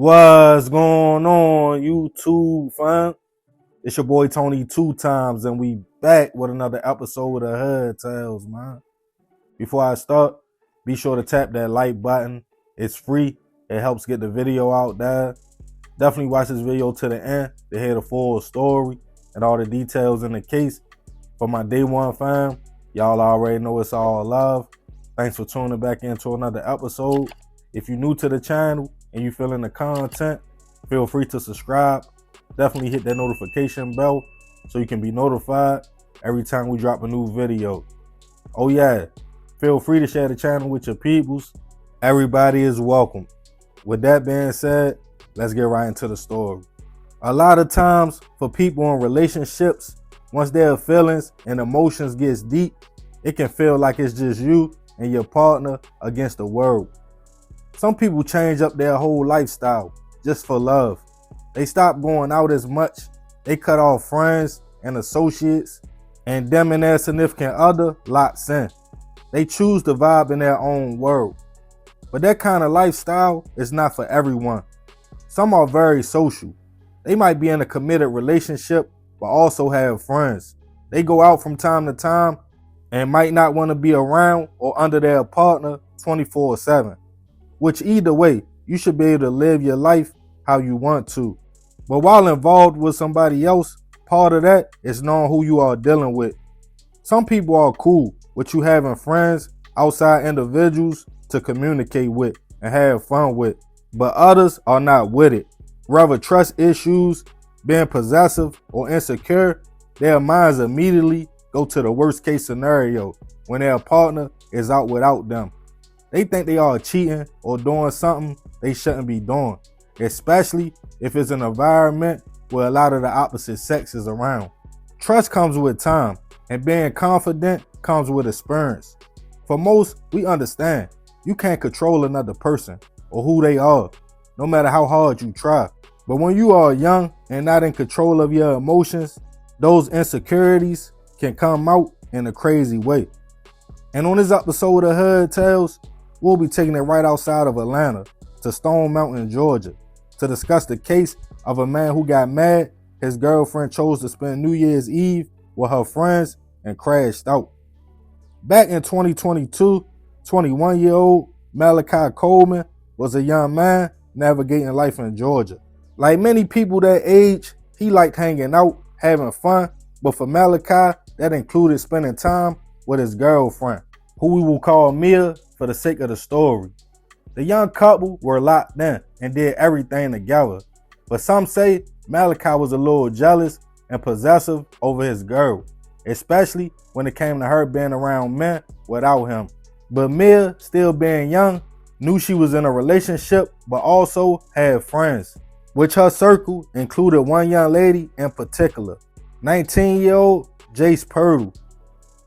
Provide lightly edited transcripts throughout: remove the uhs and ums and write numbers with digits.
What's going on, YouTube, fam? It's your boy Tony 2 times, and we back with another episode of Hood Tales, man. Before I start, be sure to tap that like button. It's free. It helps get the video out there. Definitely watch this video to the end to hear the full story and all the details in the case. For my day one fam, y'all already know it's all love. Thanks for tuning back into another episode. If you're new to the channel and you feeling the content, feel free to subscribe. Definitely hit that notification bell so you can be notified every time we drop a new video. Oh yeah, feel free to share the channel with your peoples. Everybody is welcome. With that being said, let's get right into the story. A lot of times for people in relationships, once their feelings and emotions gets deep, it can feel like it's just you and your partner against the world. Some people change up their whole lifestyle just for love. They stop going out as much. They cut off friends and associates, and them and their significant other locks in. They choose to vibe in their own world. But that kind of lifestyle is not for everyone. Some are very social. They might be in a committed relationship, but also have friends. They go out from time to time and might not want to be around or under their partner 24/7. Which either way, you should be able to live your life how you want to. But while involved with somebody else, part of that is knowing who you are dealing with. Some people are cool with you having friends, outside individuals to communicate with and have fun with, but others are not with it. Whether trust issues, being possessive or insecure, their minds immediately go to the worst case scenario when their partner is out without them. They think they are cheating or doing something they shouldn't be doing, especially if it's an environment where a lot of the opposite sex is around. Trust comes with time, and being confident comes with experience. For most, we understand you can't control another person or who they are, no matter how hard you try. But when you are young and not in control of your emotions, those insecurities can come out in a crazy way. And on this episode of Hood Tales, we'll be taking it right outside of Atlanta to Stone Mountain, Georgia, to discuss the case of a man who got mad his girlfriend chose to spend New Year's Eve with her friends and crashed out. Back in 2022, 21-year-old Malachi Coleman was a young man navigating life in Georgia. Like many people that age, he liked hanging out, having fun, but for Malachi, that included spending time with his girlfriend, who we will call Mia for the sake of the story. The young couple were locked in and did everything together, but some say Malachi was a little jealous and possessive over his girl, especially when it came to her being around men without him. But Mia, still being young, knew she was in a relationship but also had friends, which her circle included one young lady in particular, 19-year-old Jace Purdle.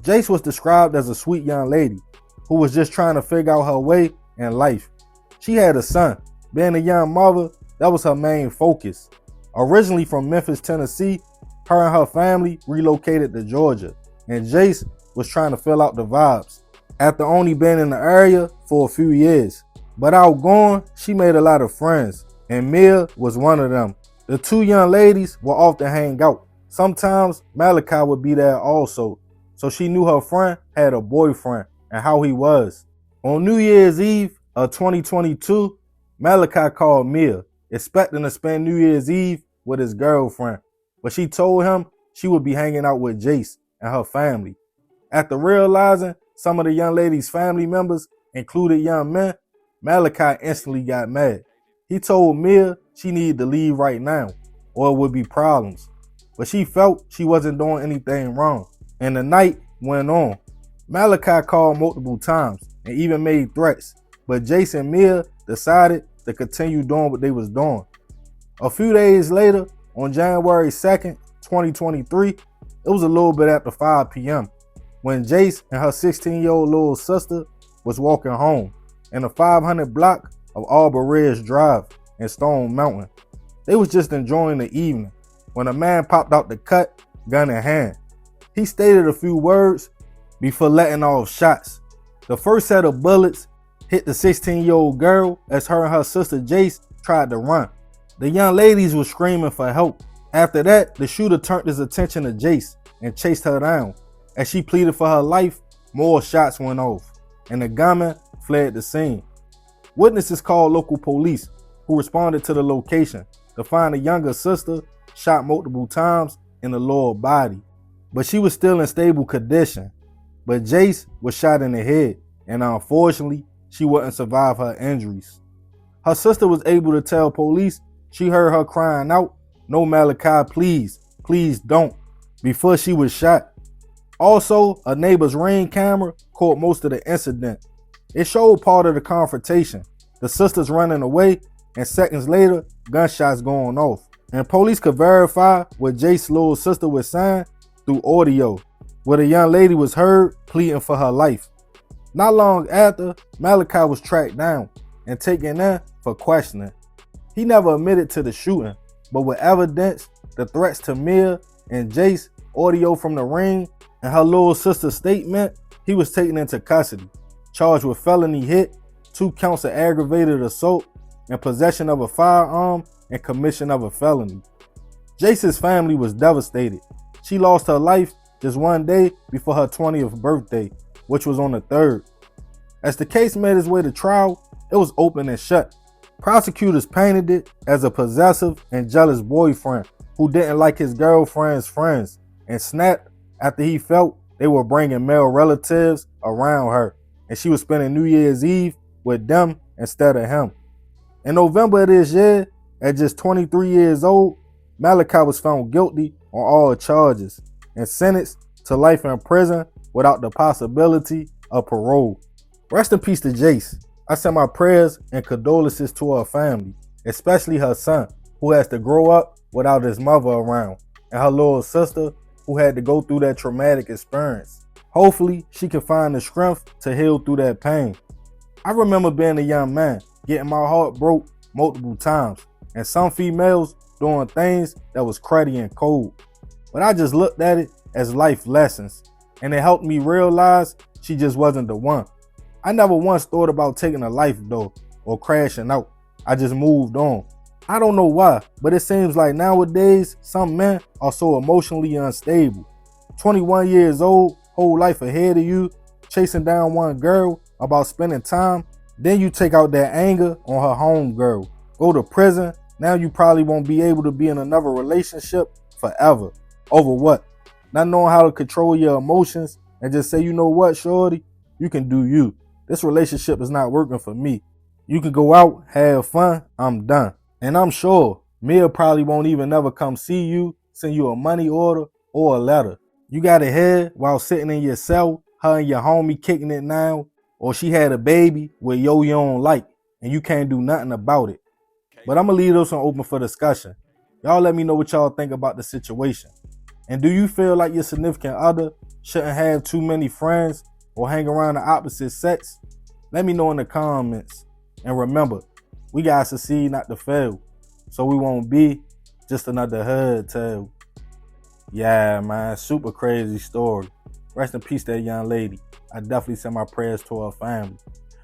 Jace was described as a sweet young lady who was just trying to figure out her way in life. She had a son. Being a young mother, that was her main focus. Originally from Memphis, Tennessee, her and her family relocated to Georgia, and Jace was trying to fill out the vibes after only being in the area for a few years. But outgoing, she made a lot of friends, and Mia was one of them. The two young ladies would often hang out. Sometimes Malachi would be there also, so she knew her friend had a boyfriend and how he was. On New Year's Eve of 2022, Malachi called Mia, expecting to spend New Year's Eve with his girlfriend, but she told him she would be hanging out with Jace and her family. After realizing some of the young lady's family members included young men, Malachi instantly got mad. He told Mia she needed to leave right now or it would be problems, but she felt she wasn't doing anything wrong. And the night went on. Malachi called multiple times and even made threats, but Jace and Mia decided to continue doing what they was doing. A few days later, on January 2nd, 2023, it was a little bit after 5 p.m. when Jace and her 16-year-old little sister was walking home in the 500 block of Arbor Ridge Drive in Stone Mountain. They was just enjoying the evening when a man popped out the cut, gun in hand. He stated a few words before letting off shots. The first set of bullets hit the 16-year-old girl as her and her sister Jace tried to run. The young ladies were screaming for help. After that, the shooter turned his attention to Jace and chased her down. As she pleaded for her life, more shots went off, and the gunman fled the scene. Witnesses called local police, who responded to the location to find the younger sister shot multiple times in the lower body, but she was still in stable condition. But Jace was shot in the head, and unfortunately, she wouldn't survive her injuries. Her sister was able to tell police she heard her crying out, "No, Malachi, please don't," before she was shot. Also, a neighbor's Ring camera caught most of the incident. It showed part of the confrontation, the sisters running away, and seconds later, gunshots going off. And police could verify what Jace's little sister was saying through audio, where the young lady was heard pleading for her life. Not long after, Malachi was tracked down and taken in for questioning. He never admitted to the shooting, but with evidence, the threats to Mia and Jace, audio from the Ring, and her little sister's statement, he was taken into custody, charged with felony hit, 2 counts of aggravated assault, and possession of a firearm and commission of a felony. Jace's family was devastated. She lost her life just one day before her 20th birthday, which was on the 3rd. As the case made its way to trial, it was open and shut. Prosecutors painted it as a possessive and jealous boyfriend who didn't like his girlfriend's friends and snapped after he felt they were bringing male relatives around her, and she was spending New Year's Eve with them instead of him. In November of this year, at just 23 years old, Malachi was found guilty on all charges and sentenced to life in prison without the possibility of parole. Rest in peace to Jace. I send my prayers and condolences to her family, especially her son, who has to grow up without his mother around, and her little sister, who had to go through that traumatic experience. Hopefully, she can find the strength to heal through that pain. I remember being a young man, getting my heart broke multiple times, and some females doing things that was cruddy and cold. But I just looked at it as life lessons, and it helped me realize she just wasn't the one. I never once thought about taking a life though, or crashing out. I just moved on. I don't know why, but it seems like nowadays, some men are so emotionally unstable. 21 years old, whole life ahead of you, chasing down one girl about spending time, then you take out that anger on her home girl. Go to prison, now you probably won't be able to be in another relationship forever. Over what? Not knowing how to control your emotions and just say, you know what, shorty, you can do you. This relationship is not working for me. You can go out, have fun, I'm done. And I'm sure Mia probably won't even never come see you, send you a money order or a letter. You got it here while sitting in your cell, her and your homie kicking it now, or she had a baby with you don't like, and you can't do nothing about it. But I'm going to leave this one open for discussion. Y'all let me know what y'all think about the situation. And do you feel like your significant other shouldn't have too many friends or hang around the opposite sex? Let me know in the comments. And remember, we got to succeed, not to fail, so we won't be just another hood tale. Yeah, man, super crazy story. Rest in peace, that young lady. I definitely send my prayers to her family.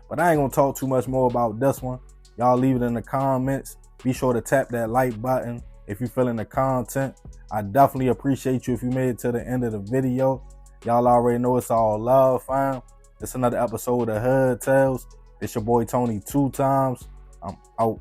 But I ain't gonna talk too much more about this one. Y'all leave it in the comments. Be sure to tap that like button if you're feeling the content. I definitely appreciate you if you made it to the end of the video. Y'all already know it's all love, fam. It's another episode of Hood Tales. It's your boy Tony 2 times. I'm out.